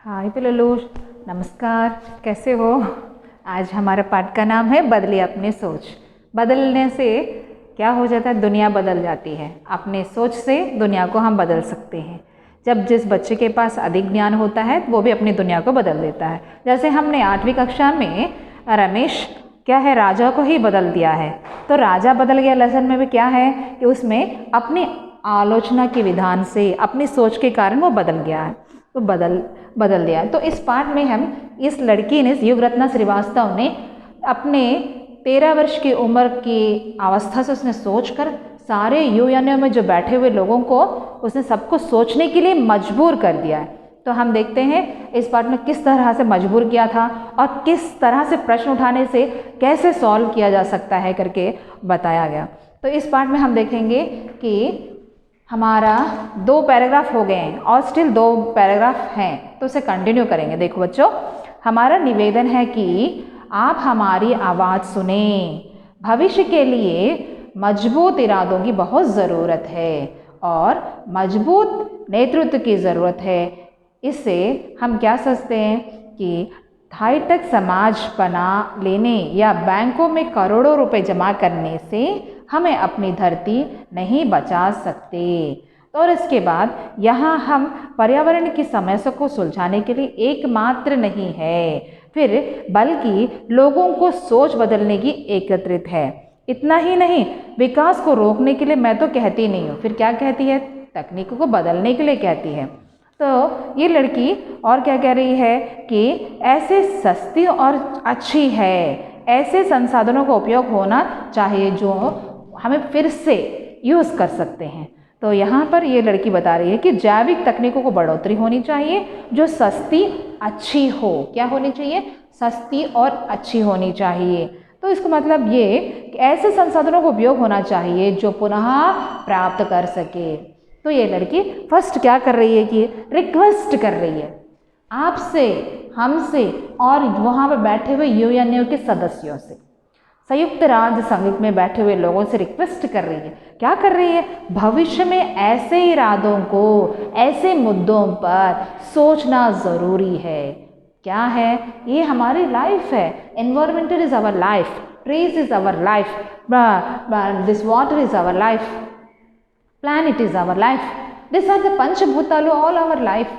हाय पिल्लू, नमस्कार। कैसे हो? आज हमारा पाठ का नाम है बदलिए अपनी सोच। बदलने से क्या हो जाता है? दुनिया बदल जाती है। अपने सोच से दुनिया को हम बदल सकते हैं। जब जिस बच्चे के पास अधिक ज्ञान होता है वो भी अपनी दुनिया को बदल देता है। जैसे हमने 8वीं कक्षा में रमेश क्या है, राजा को ही बदल दिया है। तो राजा बदल गया लेसन में भी क्या है कि उसमें अपनी आलोचना के विधान से अपनी सोच के कारण वो बदल गया है, तो बदल दिया। तो इस पाठ में हम इस लड़की ने, युगरत्ना श्रीवास्तव ने, अपने 13 वर्ष की उम्र की अवस्था से उसने सोचकर सारे यूएनओ में जो बैठे हुए लोगों को उसने सबको सोचने के लिए मजबूर कर दिया है। तो हम देखते हैं इस पाठ में किस तरह से मजबूर किया था और किस तरह से प्रश्न उठाने से कैसे सॉल्व किया जा सकता है करके बताया गया। तो इस पाठ में हम देखेंगे कि हमारा 2 पैराग्राफ हो गए हैं और स्टिल 2 पैराग्राफ हैं, तो उसे कंटिन्यू करेंगे। देखो बच्चों, हमारा निवेदन है कि आप हमारी आवाज़ सुने। भविष्य के लिए मजबूत इरादों की बहुत ज़रूरत है और मजबूत नेतृत्व की ज़रूरत है। इससे हम क्या सोचते हैं कि हाईटेक समाज बना लेने या बैंकों में करोड़ों रुपए जमा करने से हमें अपनी धरती नहीं बचा सकते। और इसके बाद यहाँ हम पर्यावरण की समस्या को सुलझाने के लिए एकमात्र नहीं है, फिर बल्कि लोगों को सोच बदलने की एकत्रित है। इतना ही नहीं, विकास को रोकने के लिए मैं तो कहती नहीं हूँ, फिर क्या कहती है? तकनीकों को बदलने के लिए कहती है। तो ये लड़की और क्या कह रही है कि ऐसे सस्ती और अच्छी है, ऐसे संसाधनों का उपयोग होना चाहिए जो हमें फिर से यूज़ कर सकते हैं। तो यहाँ पर ये लड़की बता रही है कि जैविक तकनीकों को बढ़ोतरी होनी चाहिए जो सस्ती अच्छी हो। क्या होनी चाहिए? सस्ती और अच्छी होनी चाहिए। तो इसका मतलब ये कि ऐसे संसाधनों का उपयोग होना चाहिए जो पुनः प्राप्त कर सके। तो ये लड़की फर्स्ट क्या कर रही है कि रिक्वेस्ट कर रही है आपसे, हमसे और वहाँ पर बैठे हुए यूएनओ के सदस्यों से, संयुक्त राज्य संघ में बैठे हुए लोगों से रिक्वेस्ट कर रही है। क्या कर रही है? भविष्य में ऐसे इरादों को, ऐसे मुद्दों पर सोचना ज़रूरी है। क्या है? ये हमारी लाइफ है। Environmental is our life, trees is our life, this water is our life, planet is our life. These are the Panchabhutalu, all our life.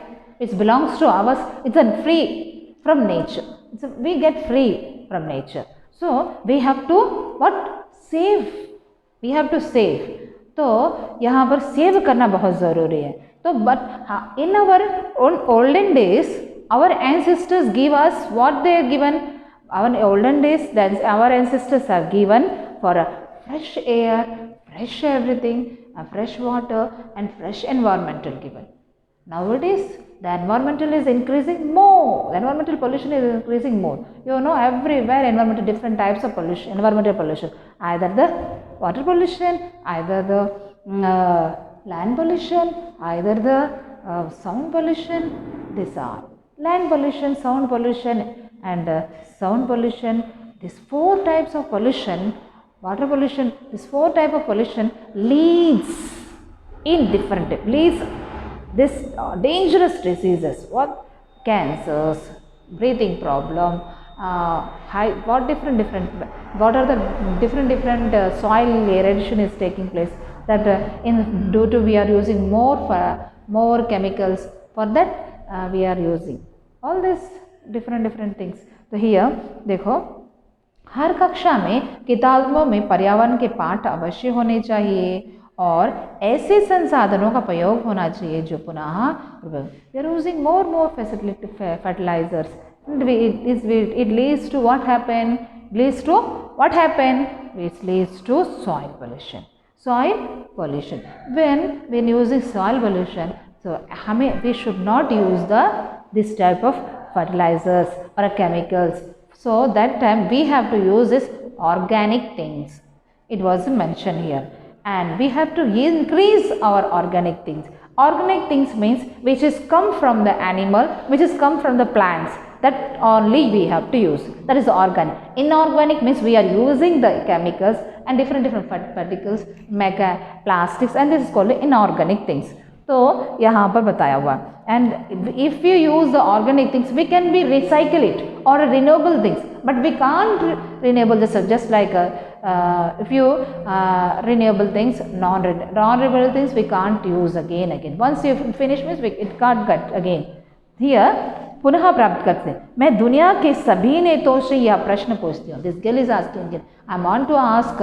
It belongs to ours. It's free from nature. We get free from nature. So we have to what? Save. We have to save. तो यहाँ पर save करना बहुत ज़रूरी है। तो but in our olden days, our ancestors give us what they are given. Our olden days, that our ancestors have given for a fresh air, fresh everything, fresh water and fresh environmental given. Nowadays the environmental is increasing more. The environmental pollution is increasing more. You know, everywhere environmental, different types of pollution, environmental pollution, either the water pollution, either the land pollution, either the sound pollution. These are land pollution, sound pollution and sound pollution. These 4 types of pollution, water pollution, this 4 type of pollution leads this dangerous diseases. What? Cancers, breathing problem, what are the different soil erosion is taking place, that due to we are using more chemicals, for that we are using all these different things. तो here देखो, हर कक्षा में किताबों में पर्यावरण के पाठ अवश्य होने चाहिए और ऐसे संसाधनों का प्रयोग होना चाहिए जो पुनः we are using more fertilizers. It leads to what happen? It leads to soil pollution. When using soil pollution, so we should not use this type of fertilizers or chemicals. So that time we have to use this organic things. It was mentioned here, and we have to increase our organic things. Organic things means which is come from the animal, which is come from the plants. That only we have to use. That is organic. Inorganic means we are using the chemicals and different particles, plastics, and this is called inorganic things. तो यहाँ पर बताया हुआ, and if you use the organic things we can be recycle it और renewable things, but we can't renewable just like if you renewable things, non-renewable things we can't use again. Once you finish means it can't get again. Here पुनः प्राप्त करते हैं। मैं दुनिया के सभी नेताओं से यह प्रश्न पूछती हूँ। This girl is asking it, I want to ask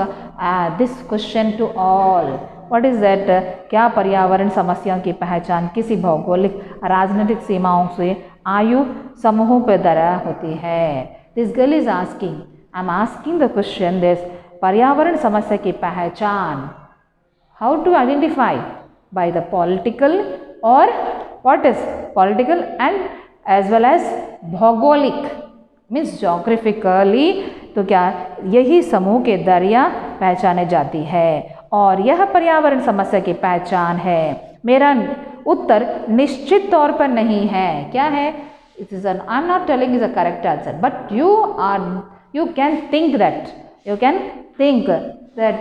this question to all, what is that, क्या पर्यावरण समस्याओं की पहचान किसी भौगोलिक राजनीतिक सीमाओं से आयु समूहों पर दरा होती है? This girl is asking, I am asking the question this, पर्यावरण समस्या की पहचान, how to identify by the political और what is political and as well as भौगोलिक मीन्स जोग्राफिकली, तो क्या यही समूह के दरिया पहचाने जाती है और यह पर्यावरण समस्या की पहचान है। मेरा उत्तर निश्चित तौर पर नहीं है, क्या है, it is an, I am not telling is a correct answer, but you can think that, you can think that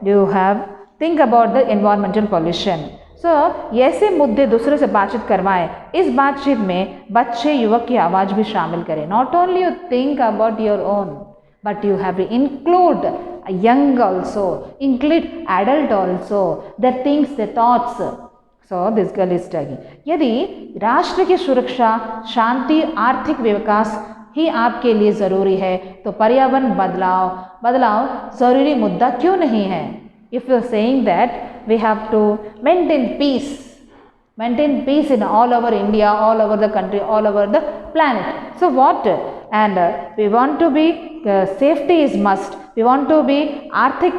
you have think about the environmental pollution. So ऐसे मुद्दे दूसरों से बातचीत करवाएं। इस बातचीत में बच्चे युवक की आवाज़ भी शामिल करें। Not only you think about your own, but you have to include young also, include adult also, their things, their thoughts. So this girl is telling, यदि राष्ट्र की सुरक्षा, शांति, आर्थिक विकास ही आपके लिए ज़रूरी है तो पर्यावरण बदलाव ज़रूरी मुद्दा क्यों नहीं है? If you are saying that we have to maintain peace in all over India, all over the country, all over the planet. So what? And we want to be safety is must. We want to be arthik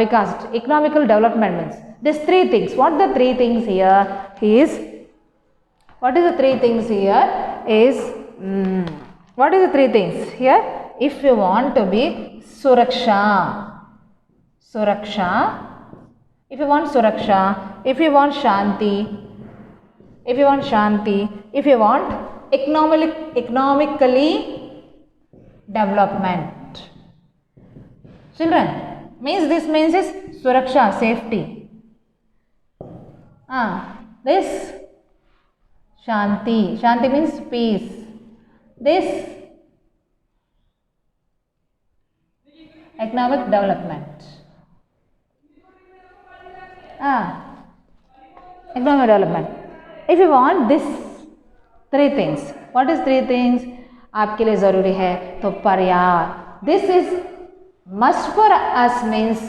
vikas, economical development means these three things. What the three things here is? What is the three things here is? What is the three things here? If you want to be suraksha, if you want suraksha, if you want shanti, if you want economically development. Children, this means is suraksha, safety. This shanti means peace. This economic development. Economic development. If you want this three things, what is three things आपके लिए ज़रूरी है? तो पर्यावरण, this is must for us means,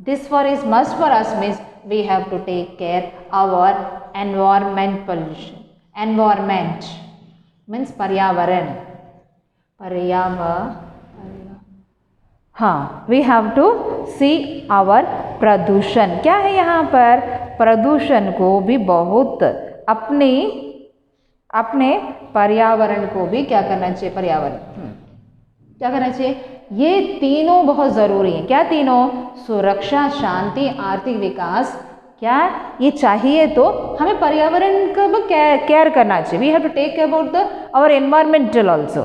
this for is must for us means we have to take care our environment pollution. Environment means पर्यावरण, हाँ, we have to see our प्रदूषण। क्या है यहाँ पर? प्रदूषण को भी बहुत अपने पर्यावरण को भी क्या करना चाहिए? पर्यावरण क्या करना चाहिए? ये तीनों बहुत ज़रूरी हैं। क्या तीनों? सुरक्षा, शांति, आर्थिक विकास। क्या ये चाहिए तो हमें पर्यावरण का भी केयर करना चाहिए। We have to take about the our environmental also.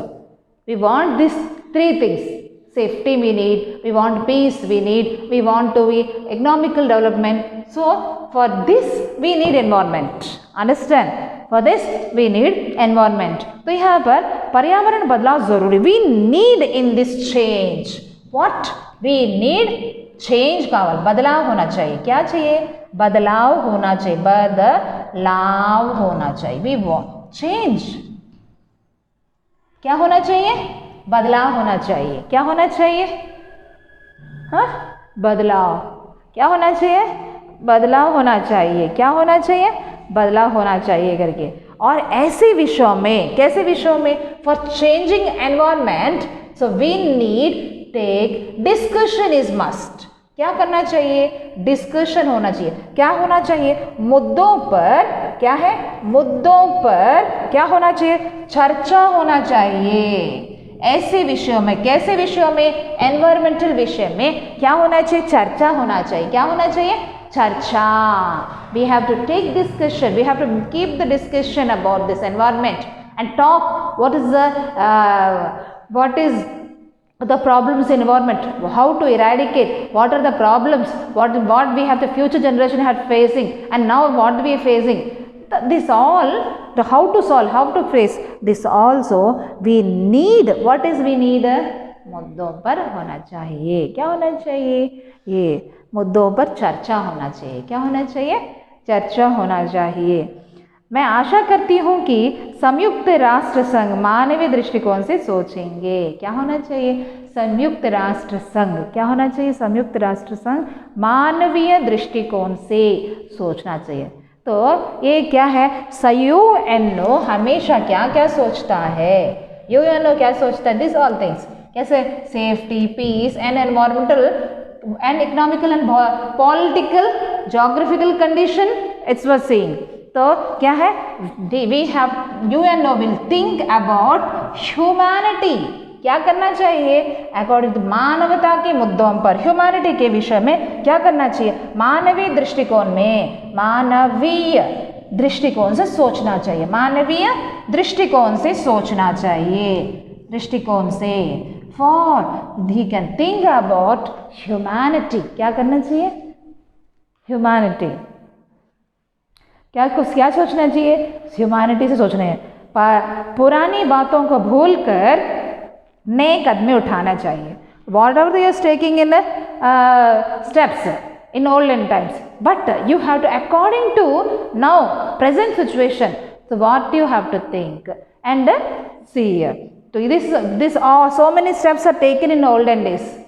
We want this three things, safety we need, we want peace we need, we want to be economical development. So for this we need environment, understand, for this we need environment. तो यहाँ पर पर्यावरण बदलाव जरूरी, we need in this change, what we need change का बदलाव होना चाहिए। क्या चाहिए? बदलाव होना चाहिए, बदलाव होना चाहिए। we want change, क्या होना चाहिए? बदलाव होना चाहिए। क्या होना चाहिए? हाँ, बदलाव। क्या होना चाहिए? बदलाव होना चाहिए। क्या होना चाहिए? बदलाव होना चाहिए करके। और ऐसे विषयों में, कैसे विषयों में? For changing environment, so we need take discussion is must. क्या करना चाहिए? डिस्कशन होना चाहिए। क्या होना चाहिए? मुद्दों पर, क्या है? मुद्दों पर क्या होना चाहिए? चर्चा होना चाहिए। ऐसे विषयों में, कैसे विषयों में? एनवायरमेंटल विषय में क्या होना चाहिए? चर्चा होना चाहिए। क्या होना चाहिए? चर्चा। We have to take discussion, we have to keep the discussion about this environment and talk what is the problems in environment, how to eradicate, what are the problems, what we have the future generation are facing, and now what we are facing. This all, the how to solve, how to face this also we need. What is we need? मुद्दों पर होना चाहिए. क्या होना चाहिए? ये मुद्दों पर चर्चा होना चाहिए. क्या होना चाहिए? चर्चा होना चाहिए. मैं आशा करती हूँ कि संयुक्त राष्ट्र संघ मानवीय दृष्टिकोण से सोचेंगे. क्या होना चाहिए? संयुक्त राष्ट्र संघ. क्या होना चाहिए? संयुक्त राष्ट्र संघ मानवीय दृष्टिकोण से सोचना चाहिए. तो ये क्या है? यूएनओ हमेशा क्या क्या सोचता है? यूएनओ क्या सोचता है? This all things. कैसे? Safety, peace and environmental and economical and political geographical condition it's was saying. तो क्या है? We have UNO will think about humanity. क्या करना चाहिए? अकॉर्डिंग टू मानवता के मुद्दों पर, ह्यूमैनिटी के विषय में क्या करना चाहिए? मानवीय दृष्टिकोण में, मानवीय दृष्टिकोण से सोचना चाहिए. मानवीय दृष्टिकोण से सोचना चाहिए. दृष्टिकोण से for he can think about humanity. क्या करना चाहिए? ह्यूमैनिटी. क्या सोचना चाहिए? ह्यूमैनिटी से सोचना है. पुरानी बातों को भूलकर नए कदम उठाना चाहिए. Whatever you are taking in steps in olden times, but you have to according to now present situation. So what you have to think and see. So this all so many steps are taken in olden days.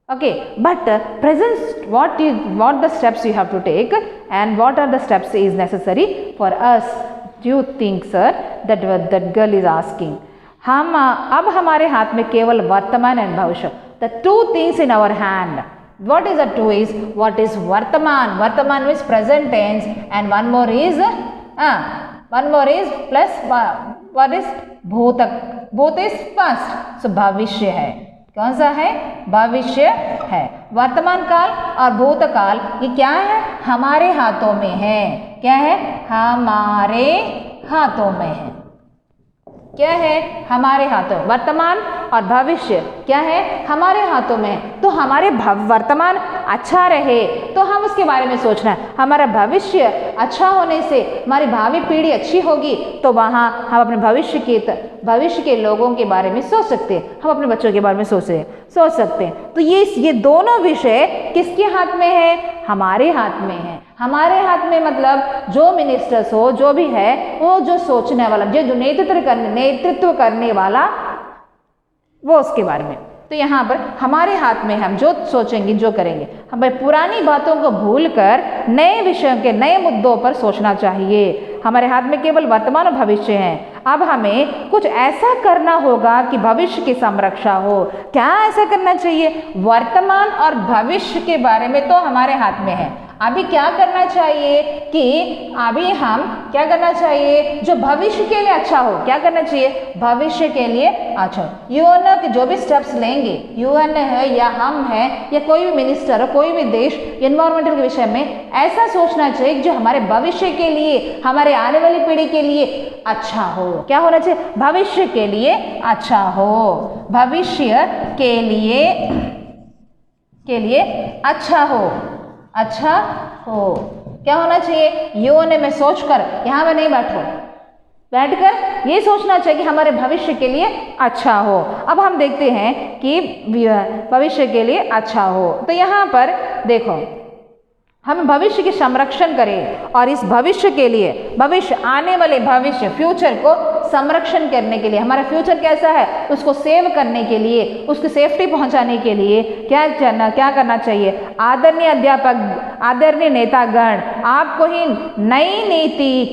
Okay, but present what the steps you have to take and what are the steps is necessary for us. Do you think, sir? That girl is asking. हम अब हमारे हाथ में केवल वर्तमान and भविष्य. The two things in our hand. What is the two is? What is Vartaman? Vartaman is present tense and one more is plus what is Bhutak? Bhut is past. So भविष्य है. कौन सा है? भविष्य है. वर्तमान काल और भूतकाल ये क्या है? हमारे हाथों में है. क्या है? हमारे हाथों में है. क्या है? हमारे हाथों. वर्तमान और भविष्य क्या है? हमारे हाथों में. तो हमारे वर्तमान अच्छा रहे तो हम उसके बारे में सोचना है. हमारा भविष्य अच्छा होने से हमारी भावी पीढ़ी अच्छी होगी तो वहाँ हम अपने भविष्य के लोगों के बारे में सोच सकते हैं. हम अपने बच्चों के बारे में सोच सकते हैं. तो ये दोनों विषय किसके हाथ में है? हमारे हाथ में है. हमारे हाथ में मतलब जो मिनिस्टर्स हो, जो भी है, वो जो सोचने वाला, जो नेतृत्व करने वाला, वो उसके बारे में. तो यहाँ पर हमारे हाथ में हम जो सोचेंगे, जो करेंगे. हमें पुरानी बातों को भूलकर नए विषयों के, नए मुद्दों पर सोचना चाहिए. हमारे हाथ में केवल वर्तमान और भविष्य है. अब हमें कुछ ऐसा करना होगा कि भविष्य की संरक्षा हो. क्या ऐसा करना चाहिए? वर्तमान और भविष्य के बारे में तो हमारे हाथ में है. अभी क्या करना चाहिए कि अभी हम क्या करना चाहिए जो भविष्य के लिए अच्छा हो. क्या करना चाहिए? भविष्य के लिए अच्छा. यूएन के जो भी स्टेप्स लेंगे, यूएन है या हम हैं या कोई भी मिनिस्टर हो, कोई भी देश एनवायरमेंटल के विषय में ऐसा सोचना चाहिए जो हमारे भविष्य के लिए, हमारे आने वाली पीढ़ी के लिए अच्छा हो. क्या होना चाहिए? भविष्य के लिए अच्छा हो. भविष्य के लिए अच्छा हो. अच्छा हो. क्या होना चाहिए? यूएन में सोचकर, यहाँ पे नहीं बैठकर ये सोचना चाहिए कि हमारे भविष्य के लिए अच्छा हो. अब हम देखते हैं कि भविष्य के लिए अच्छा हो. तो यहाँ पर देखो, हम भविष्य के संरक्षण करें और इस भविष्य के लिए, आने वाले भविष्य, फ्यूचर को संरक्षण करने के लिए, हमारा फ्यूचर कैसा है उसको सेव करने के लिए, उसकी सेफ्टी पहुंचाने के लिए क्या करना चाहिए? आदरणीय अध्यापक, आदरणीय नेतागण, आपको ही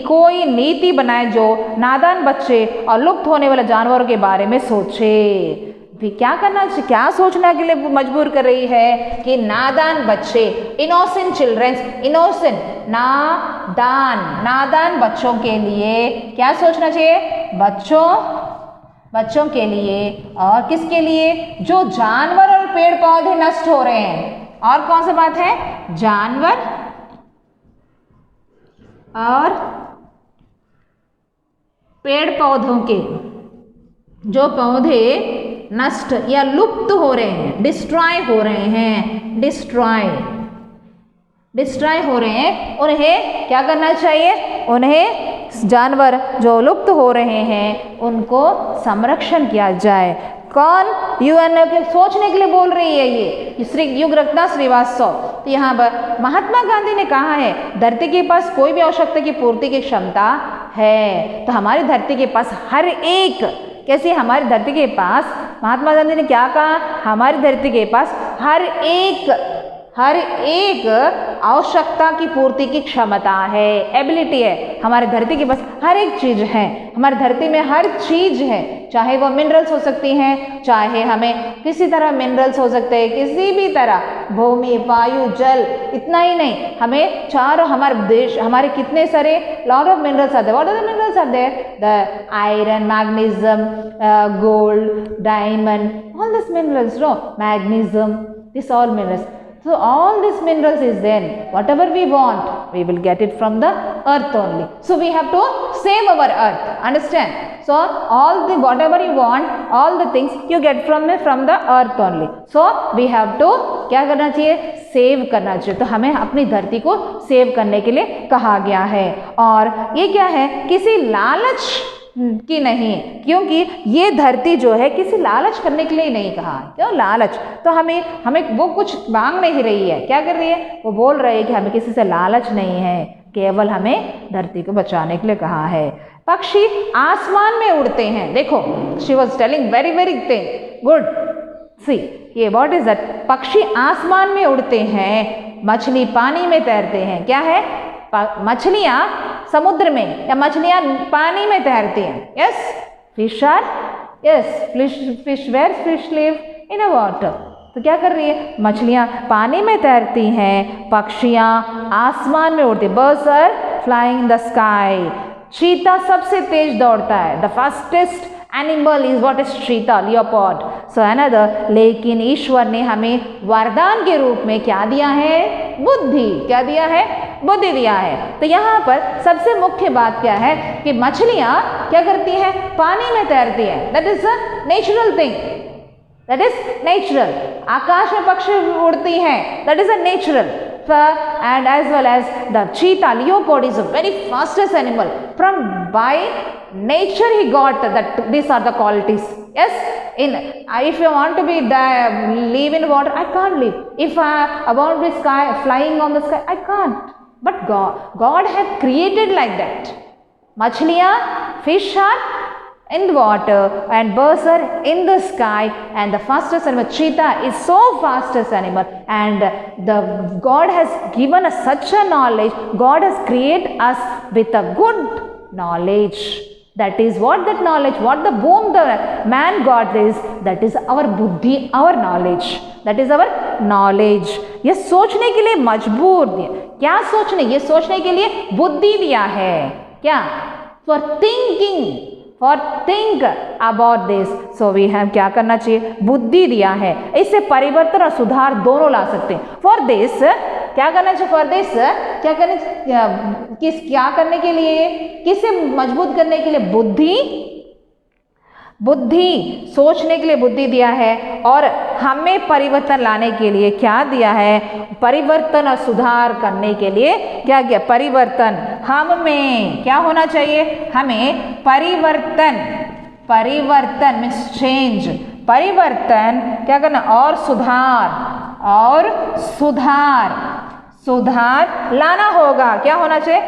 कोई नीति बनाए जो नादान बच्चे और लुप्त होने वाले जानवरों के बारे में सोचे. क्या सोचने के लिए मजबूर कर रही है कि नादान बच्चे, इनोसेंट चिल्ड्रंस, इनोसेंट नादान बच्चों के लिए क्या सोचना चाहिए? बच्चों के लिए. और किसके लिए? जो जानवर और पेड़ पौधे नष्ट हो रहे हैं. और कौन सी बात है? जानवर और पेड़ पौधों के, जो पौधे नष्ट या लुप्त हो रहे हैं, डिस्ट्रॉय हो रहे हैं, डिस्ट्रॉय हो रहे हैं, उन्हें क्या करना चाहिए? उन्हें जानवर जो लुप्त हो रहे हैं उनको संरक्षण किया जाए। कौन? यूएनओ के सोचने के लिए बोल रही है ये श्री युगरत्ना श्रीवास्तव। तो यहाँ पर महात्मा गांधी ने कहा है धरती के पास कोई भी आवश्यकता की पूर्ति की क्षमता है। तो हमारी धरती के पास हर एक, कैसे हमारी धरती के पास, महात्मा गांधी ने क्या कहा? हमारी धरती के पास हर एक आवश्यकता की पूर्ति की क्षमता है, एबिलिटी है। हमारी धरती के पास हर एक चीज़ है, हमारी धरती में हर चीज़ है, चाहे वो मिनरल्स हो सकती हैं, चाहे हमें किसी तरह मिनरल्स हो सकते हैं, किसी भी तरह, भूमि, वायु, जल। इतना ही नहीं, हमें चारों, हमारे देश, हमारे कितने सारे लॉट ऑफ मिनरल्स आते हैं। What are the minerals are there? The iron, magnesium, gold, diamond, all these minerals, no, magnesium, this all minerals. So all these minerals is there. Whatever we want, we will get it from the earth only. So we have to save our earth. Understand? So whatever you want, all the things you get from the earth only. So we have to क्या करना चाहिए? Save करना चाहिए। तो हमें अपनी धरती को सेव करने के लिए कहा गया है। और ये क्या है? किसी लालच कि नहीं, क्योंकि ये धरती जो है किसी लालच करने के लिए नहीं कहा। क्यों लालच? तो हमें वो कुछ मांग नहीं रही है। क्या कर रही है? वो बोल रही है कि हमें किसी से लालच नहीं है, केवल हमें धरती को बचाने के लिए कहा है। पक्षी आसमान में उड़ते हैं। देखो, she was telling very very thing good. See ये व्हाट इज दैट? पक्षी आसमान में उड़ते हैं, मछली पानी में तैरते हैं। क्या है? मछलियाँ समुद्र में या मछलियाँ पानी में तैरती हैं। Yes, fish are, yes, fish where fish live in a water. तो क्या कर रही है? मछलियाँ पानी में तैरती हैं, पक्षियाँ आसमान में उड़ती, birds are flying in the sky. चीता सबसे तेज दौड़ता है, the fastest animal is what is cheetah, leopard. So another, लेकिन ईश्वर ने हमें वरदान के रूप में क्या दिया है? बुद्धि। क्या दिया है? बुद्धि दिया है। तो यहाँ पर सबसे मुख्य बात क्या है कि मछलियाँ क्या करती हैं? पानी में तैरती हैं। That is a natural thing, that is natural. आकाश में पक्षी उड़ती हैं, that is a natural. And as well as the cheetah, leopard is a very fastest animal. From by nature he got that these are the qualities. Yes, if you want to be live in water, I can't live. If I want to be flying on the sky, I can't. But God had created like that. Machliyan, fish are in the water and birds are in the sky, and the fastest animal, cheetah, is so fastest animal. And God has given us such a knowledge. God has created us with a good knowledge. That is what that knowledge, what the boom the man got is, that is our buddhi, our knowledge. That is our knowledge. ये सोचने के लिए मजबूर दिया। क्या सोचने? ये सोचने के लिए बुद्धि दिया है। क्या? For thinking, for think about this. So we have क्या करना चाहिए? बुद्धि दिया है। इससे परिवर्तन और सुधार दोनों ला सकते हैं। For this क्या करना चाहिए? For this क्या करने, क्या करने के लिए? किसे मजबूत करने के लिए? बुद्धि सोचने के लिए बुद्धि दिया है, और हमें परिवर्तन लाने के लिए क्या दिया है? परिवर्तन और सुधार करने के लिए क्या किया? परिवर्तन। हम में क्या होना चाहिए? हमें परिवर्तन मीन्स चेंज, परिवर्तन क्या करना? और सुधार लाना होगा। क्या होना चाहिए?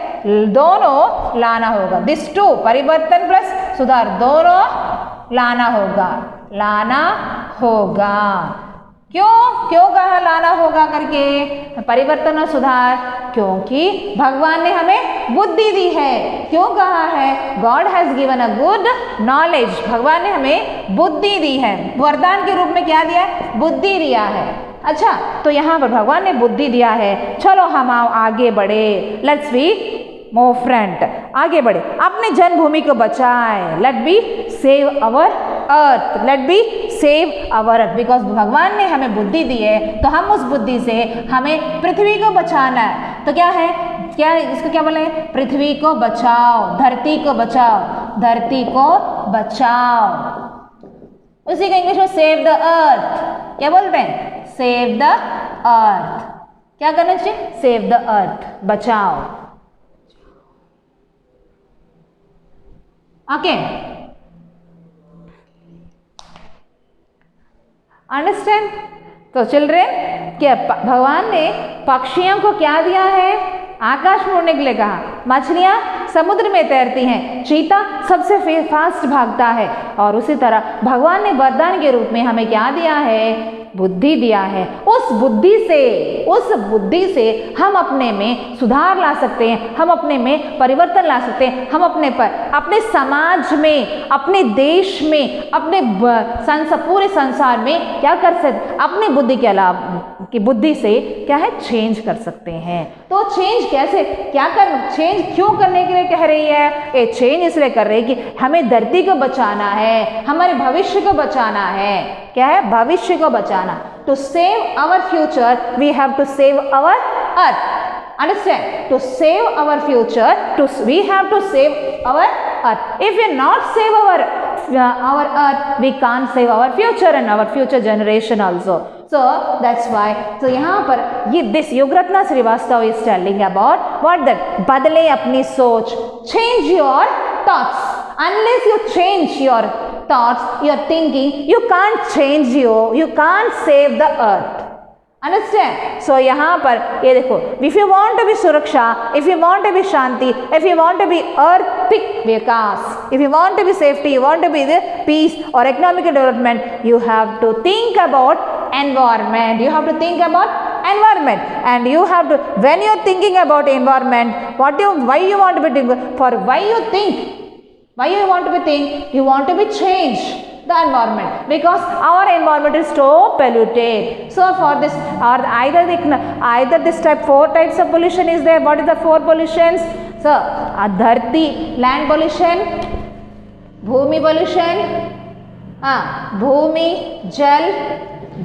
दोनों लाना होगा। दिस टू, परिवर्तन प्लस सुधार, दोनों लाना होगा। क्यों कहा लाना होगा करके? परिवर्तन और सुधार, क्योंकि भगवान ने हमें बुद्धि दी है। क्यों कहा है? God has given a good knowledge. भगवान ने हमें बुद्धि दी है। वरदान के रूप में क्या दिया है? बुद्धि दिया है। अच्छा, तो यहाँ पर भगवान ने बुद्धि दिया है। चलो हम आगे बढ़े। लेट्स बी मूव फ्रंट, आगे बढ़े, अपने जन्मभूमि को बचाए। Let be save our earth, let be save our earth, because भगवान ने हमें बुद्धि दी है, तो हम उस बुद्धि से हमें पृथ्वी को बचाना है। तो क्या है? क्या इसको क्या बोले? पृथ्वी को बचाओ, धरती को बचाओ, धरती को बचाओ। उसी का इंग्लिश में सेव द अर्थ क्या बोलते हैं? Save the earth. क्या करना चाहिए? सेव द अर्थ, बचाओ। Okay, understand? तो चिल्ड्रेन, क्या भगवान ने पक्षियों को क्या दिया है? आकाश में उड़ने के लिए कहा, मछलियां समुद्र में तैरती हैं, चीता सबसे फास्ट भागता है, और उसी तरह भगवान ने वरदान के रूप में हमें क्या दिया है? बुद्धि दिया है। उस बुद्धि से हम अपने में सुधार ला सकते हैं, हम अपने में परिवर्तन ला सकते हैं, हम अपने समाज में, अपने देश में, अपने पूरे संसार में क्या कर सकते? अपनी बुद्धि के अलावा की बुद्धि से क्या है? चेंज कर सकते हैं। तो चेंज कैसे? चेंज क्यों करने के लिए कह रही है? ये चेंज इसलिए कर रही है कि हमें धरती को बचाना है, हमारे भविष्य को बचाना है। क्या है? भविष्य को बचाना। To save our future we have to save our earth. Understand? To save our future, we have to save our earth. If we not save our earth, we can't save our future and our future generation also. So that's why. So यहाँ पर this Yugratna Srivastava is telling about what that? बदले अपनी सोच. Change your thoughts. Unless you change your thoughts, your thinking, you can't you can't save the earth. Understand? So यहाँ पर ये देखो, if you want to be सुरक्षा, if you want to be Shanti, if you want to be earthic Vikas, if you want to be safety, you want to be the peace or economic development, you have to think about environment. You have to think about environment, and you have to, when you are thinking about environment, why you want to be thinking, for why you want to be think, you want to be change the environment, because our environment is so polluted. So for this, or either this type, 4 types of pollution is there. What is the 4 pollutions? So dharti, land pollution, bhumi pollution, भूमि, जल,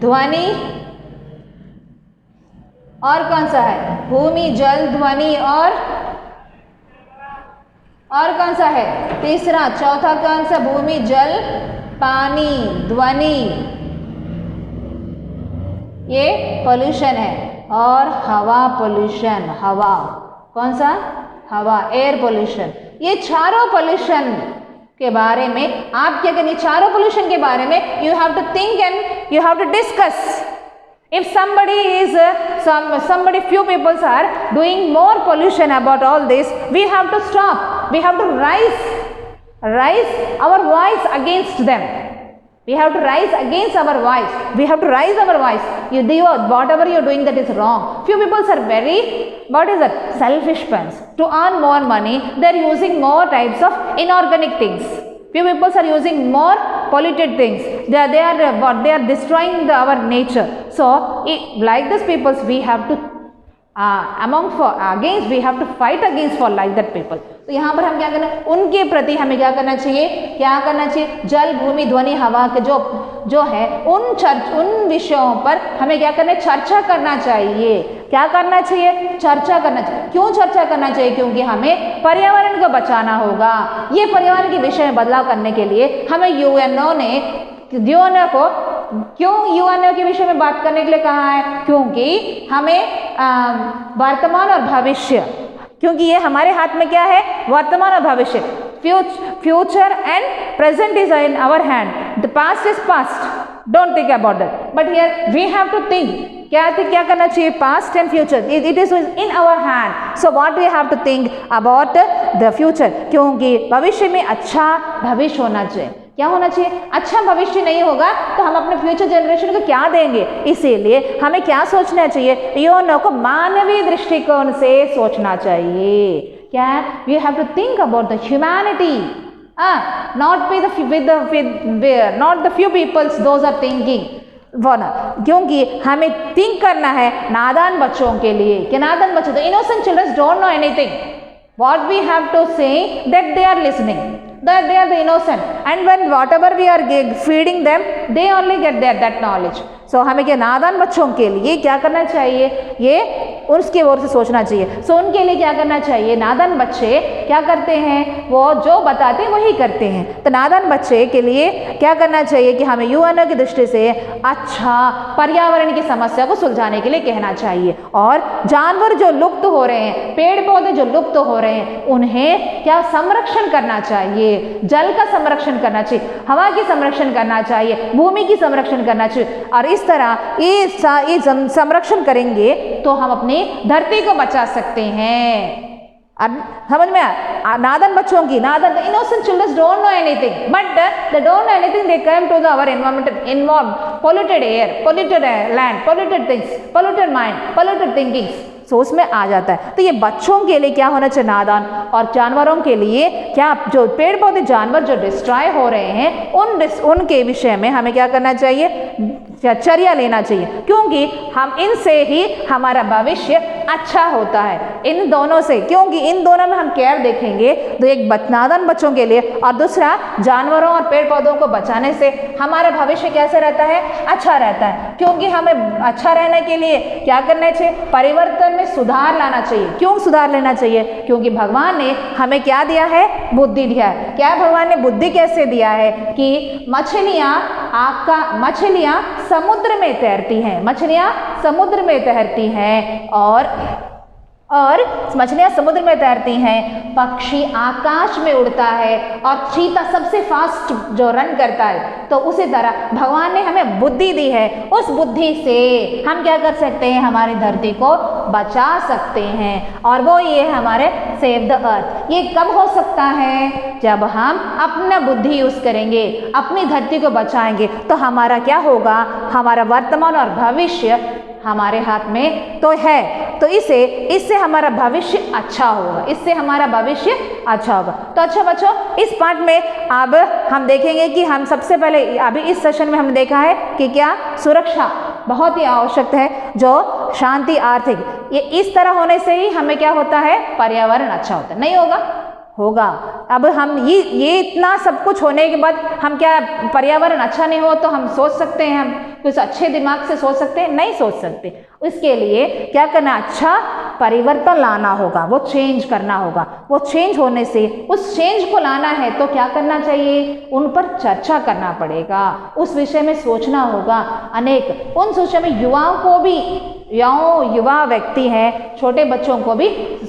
ध्वनि, और कौन सा है? भूमि, जल, ध्वनि, और कौन सा है? तीसरा, चौथा कौन सा? भूमि, जल, पानी, ध्वनि, ये पोल्यूशन है। और हवा पोल्यूशन, हवा, कौन सा? हवा, एयर पोल्यूशन। ये चारों पोल्यूशन के बारे में आप क्या करेंगे? चारों पोल्यूशन के बारे में you have to think and you have to discuss. If somebody few people are doing more pollution about all this, we have to stop. We have to raise our voice against them. We have to rise against our voice. We have to raise our voice. Whatever you are doing, that is wrong. Few people are very, what is that? Selfish ones. To earn more money, they are using more types of inorganic things. Few people are using more polluted things. They are destroying our nature. So like these people, we have to we have to fight against for like that people. तो यहाँ पर हम क्या करना है? उनके प्रति हमें क्या करना चाहिए? क्या करना चाहिए? जल, भूमि, ध्वनि, हवा के जो है उन विषयों पर हमें क्या करना है? चर्चा करना चाहिए. क्या करना चाहिए? चर्चा करना चाहिए. क्यों चर्चा करना चाहिए? क्योंकि हमें पर्यावरण को बचाना होगा. ये पर्यावरण के विषय में बदलाव करने के लिए हमें यूएनओ के विषय में बात करने के लिए कहा है. क्योंकि हमें वर्तमान और भविष्य, क्योंकि ये हमारे हाथ में क्या है? वर्तमान और भविष्य. Future and present is in our hand. The past is past, don't think about that, but here we have to think. क्या करना चाहिए? Past and future, it is in our hand. So what we have to think about the future, क्योंकि भविष्य में अच्छा भविष्य होना चाहिए. क्या होना चाहिए? अच्छा भविष्य नहीं होगा तो हम अपने फ्यूचर जनरेशन को क्या देंगे? इसीलिए हमें क्या सोचना चाहिए? यूएनओ को मानवीय दृष्टिकोण से सोचना चाहिए. क्या? We have to think about the humanity, not not the few peoples those are thinking. क्योंकि हमें थिंक करना है नादान बच्चों के लिए. कि नादान बच्चे, the innocent children don't know anything. What we have to say, that they are listening, that they are the innocent, and when whatever we are feeding them, they only get that knowledge. So हमें क्या नादान बच्चों के लिए क्या करना चाहिए, ये उसके ओर से सोचना चाहिए. So उनके लिए क्या करना चाहिए, नादान बच्चे क्या करते हैं, वो जो बताते हैं वही करते हैं. तो नादान बच्चे के लिए क्या करना चाहिए कि हमें यूएनओ की दृष्टि से अच्छा पर्यावरण की समस्या को सुलझाने के लिए कहना चाहिए. और जानवर जो लुप्त हो रहे हैं, पेड़ पौधे जो लुप्त हो रहे हैं, उन्हें क्या संरक्षण करना चाहिए, जल का संरक्षण करना चाहिए, हवा की संरक्षण करना चाहिए, भूमि की संरक्षण करना चाहिए. और इस तरह ये संरक्षण करेंगे तो हम अपनी धरती को बचा सकते हैं. समझ में आया. नादान बच्चों की, नादान innocent children don't know anything, but they don't know anything. They come to our environment, involved polluted air, polluted land, polluted things, polluted mind, polluted thinking. सो उसमें आ जाता है. तो ये बच्चों के लिए क्या होना चाहिए, नादान. और जानवरों के लिए क्या, जो पेड़ पौधे जानवर जो डिस्ट्रॉय हो रहे हैं, उनके विषय में हमें क्या करना चाहिए, चर्या लेना चाहिए. क्योंकि हम इनसे ही हमारा भविष्य अच्छा होता है, इन दोनों से. क्योंकि इन दोनों में हम केयर देखेंगे तो एक नादान बच्चों के लिए और दूसरा जानवरों और पेड़ पौधों को बचाने से हमारा भविष्य कैसे रहता है, अच्छा रहता है. क्योंकि हमें अच्छा रहने के लिए क्या करना चाहिए, परिवर्तन में सुधार लाना चाहिए. क्यों सुधार लेना चाहिए, क्योंकि भगवान ने हमें क्या दिया है, बुद्धि दिया है. क्या भगवान ने बुद्धि कैसे दिया है कि मछलियां समुद्र में तैरती हैं, मछलियां समुद्र में तैरती हैं और मछलियां समुद्र में तैरती हैं, पक्षी आकाश में उड़ता है और चीता सबसे फास्ट जो रन करता है. तो उसी तरह भगवान ने हमें बुद्धि दी है. उस बुद्धि से हम क्या कर सकते हैं, हमारी धरती को बचा सकते हैं. और वो ये हमारे सेव द अर्थ. ये कब हो सकता है, जब हम अपना बुद्धि यूज करेंगे, अपनी धरती को बचाएंगे. तो हमारा क्या होगा, हमारा वर्तमान और भविष्य हमारे हाथ में तो है. तो इससे हमारा भविष्य अच्छा होगा, इससे हमारा भविष्य अच्छा होगा. तो अच्छा बच्चों, इस पार्ट में अब हम देखेंगे कि हम सबसे पहले अभी इस सेशन में हमने देखा है कि क्या सुरक्षा बहुत ही आवश्यक है, जो शांति, आर्थिक, ये इस तरह होने से ही हमें क्या होता है, पर्यावरण अच्छा होता है. नहीं होगा. अब हम ये इतना सब कुछ होने के बाद हम क्या, पर्यावरण अच्छा नहीं हो तो हम सोच सकते हैं, हम कुछ अच्छे दिमाग से सोच सकते हैं, नहीं सोच सकते. इसके लिए क्या करना, अच्छा परिवर्तन लाना होगा, वो चेंज करना होगा. वो चेंज होने से, उस चेंज को लाना है तो क्या करना चाहिए, उन पर चर्चा करना पड़ेगा, उस विषय में सोचना होगा. अनेक उन विषय में युवाओं को भी, युवा व्यक्ति हैं, छोटे बच्चों को भी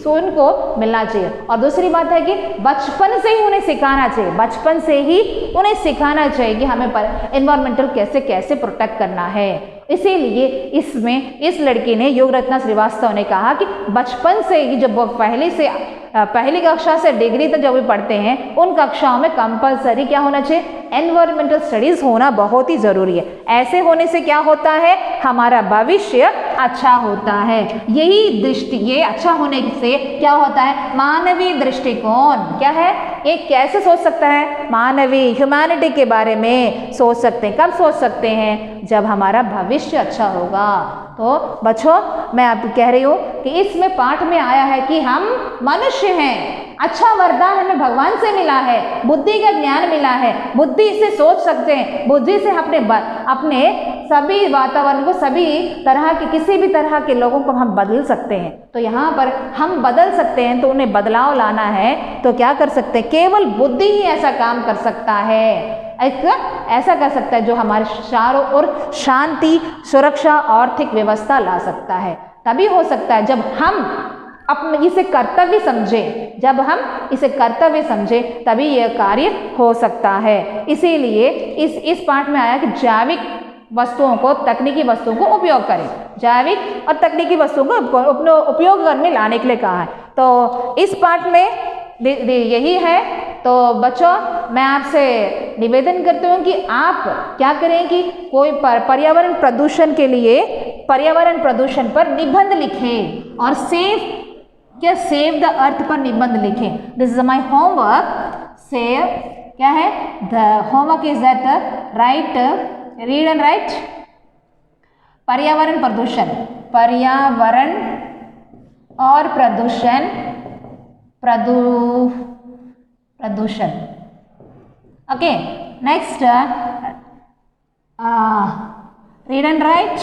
उनको मिलना चाहिए. और दूसरी बात है कि बचपन से ही उन्हें सिखाना चाहिए, बचपन से ही उन्हें सिखाना चाहिए कि हमें एनवायरमेंटल कैसे प्रोटेक्ट करना है. इसीलिए इसमें इस लड़की ने, योगरत्ना श्रीवास्तव ने कहा कि बचपन से ही, जब वो पहली कक्षा से डिग्री तक जब भी पढ़ते हैं, उन कक्षाओं में कंपलसरी क्या होना चाहिए, एनवायरमेंटल स्टडीज होना बहुत ही जरूरी है. ऐसे होने से क्या होता है, हमारा भविष्य अच्छा होता है. यही दृष्टि, ये अच्छा होने से क्या होता है, मानवीय दृष्टिकोण क्या है, ये कैसे सोच सकता है, मानवीय, ह्यूमैनिटी के बारे में सोच सकते हैं. कब सोच सकते हैं, जब हमारा भविष्य अच्छा होगा. तो बच्चों, मैं आपको कह रही हूँ कि इसमें पाठ में आया है कि हम मनुष्य हैं, अच्छा वरदान हमें भगवान से मिला है, बुद्धि का ज्ञान मिला है, बुद्धि से सोच सकते हैं, बुद्धि से अपने सभी वातावरण को, सभी तरह के, किसी भी तरह के लोगों को हम बदल सकते हैं. तो यहाँ पर हम बदल सकते हैं, तो उन्हें बदलाव लाना है तो क्या कर सकते हैं, केवल बुद्धि ही ऐसा काम कर सकता है, ऐसा कर सकता है जो हमारे चारों ओर शांति, सुरक्षा, आर्थिक व्यवस्था ला सकता है. तभी हो सकता है जब हम अपने इसे कर्तव्य समझें, जब हम इसे कर्तव्य समझें तभी यह कार्य हो सकता है. इसीलिए इस पाठ में आया कि जैविक वस्तुओं को, तकनीकी वस्तुओं को उपयोग करें, जैविक और तकनीकी वस्तुओं को उपयोग में लाने के लिए कहा है. तो इस पाठ में यही है. तो बच्चों, मैं आपसे निवेदन करती हूँ कि आप क्या करें कि कोई पर्यावरण प्रदूषण के लिए, पर्यावरण प्रदूषण पर निबंध लिखें और सेव द अर्थ पर निबंध लिखें. This is my homework. Save क्या है, the homework is that write, read and write. पर्यावरण प्रदूषण, पर्यावरण और प्रदूषण, प्रदूषण okay, next read and write.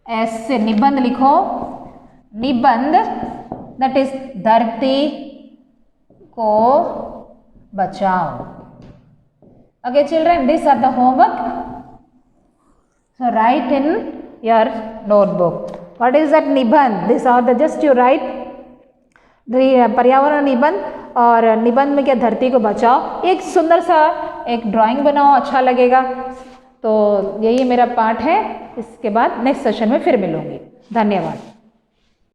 ऐसे निबंध लिखो। निबंध दैट इज धरती को बचाओ। Okay children, this are the homework, so write in your notebook. What is that निबंध? These are the just you write पर्यावरण निबंध, और निबंध में क्या, धरती को बचाओ। एक सुंदर सा एक ड्राइंग बनाओ, अच्छा लगेगा। तो यही मेरा पाठ है। इसके बाद नेक्स्ट सेशन में फिर मिलूंगी। धन्यवाद।